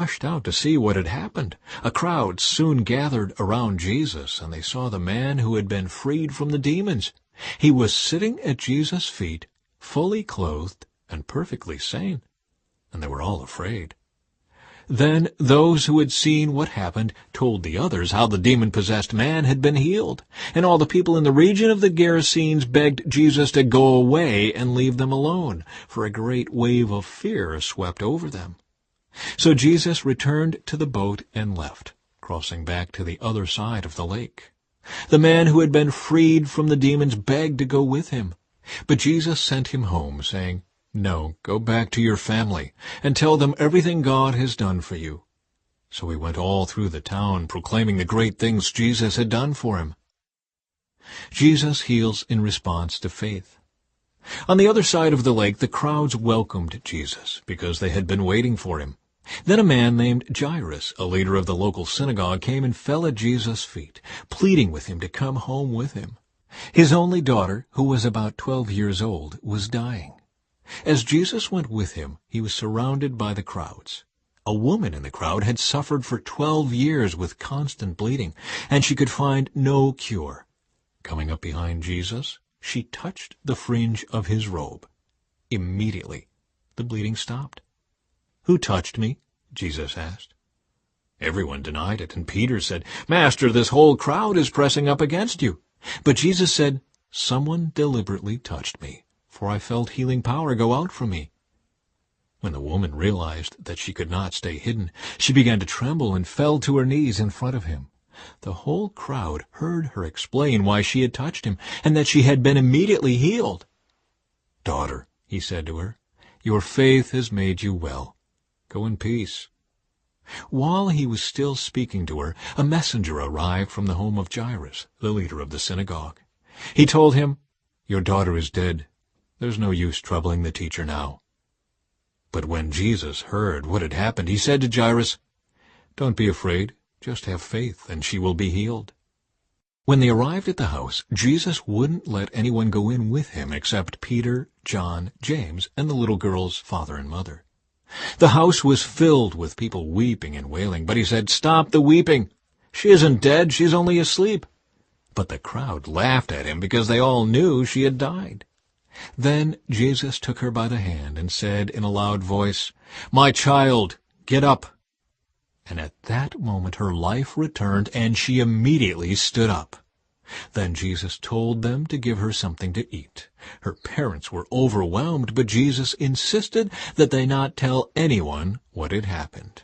rushed out to see what had happened. A crowd soon gathered around Jesus, and they saw the man who had been freed from the demons. He was sitting at Jesus' feet, fully clothed and perfectly sane, and they were all afraid. Then those who had seen what happened told the others how the demon-possessed man had been healed, and all the people in the region of the Gerasenes begged Jesus to go away and leave them alone, for a great wave of fear swept over them. So Jesus returned to the boat and left, crossing back to the other side of the lake. The man who had been freed from the demons begged to go with him, but Jesus sent him home, saying, "No, go back to your family and tell them everything God has done for you." So he went all through the town, proclaiming the great things Jesus had done for him. Jesus heals in response to faith. On the other side of the lake, the crowds welcomed Jesus because they had been waiting for him. Then a man named Jairus, a leader of the local synagogue, came and fell at Jesus' feet, pleading with him to come home with him. His only daughter, who was about 12 years old, was dying. As Jesus went with him, he was surrounded by the crowds. A woman in the crowd had suffered for 12 years with constant bleeding, and she could find no cure. Coming up behind Jesus, she touched the fringe of his robe. Immediately, the bleeding stopped. "Who touched me?" Jesus asked. Everyone denied it, and Peter said, "Master, this whole crowd is pressing up against you." But Jesus said, "Someone deliberately touched me, for I felt healing power go out from me." When the woman realized that she could not stay hidden, she began to tremble and fell to her knees in front of him. The whole crowd heard her explain why she had touched him, and that she had been immediately healed. "Daughter," he said to her, "your faith has made you well. Go in peace." While he was still speaking to her, a messenger arrived from the home of Jairus, the leader of the synagogue. He told him, "Your daughter is dead. There's no use troubling the teacher now." But when Jesus heard what had happened, he said to Jairus, "Don't be afraid, just have faith, and she will be healed." When they arrived at the house, Jesus wouldn't let anyone go in with him except Peter, John, James, and the little girl's father and mother. The house was filled with people weeping and wailing, but he said, "Stop the weeping. She isn't dead, she's only asleep." But the crowd laughed at him because they all knew she had died. Then Jesus took her by the hand and said in a loud voice, "My child, get up." And at that moment her life returned, and she immediately stood up. Then Jesus told them to give her something to eat. Her parents were overwhelmed, but Jesus insisted that they not tell anyone what had happened.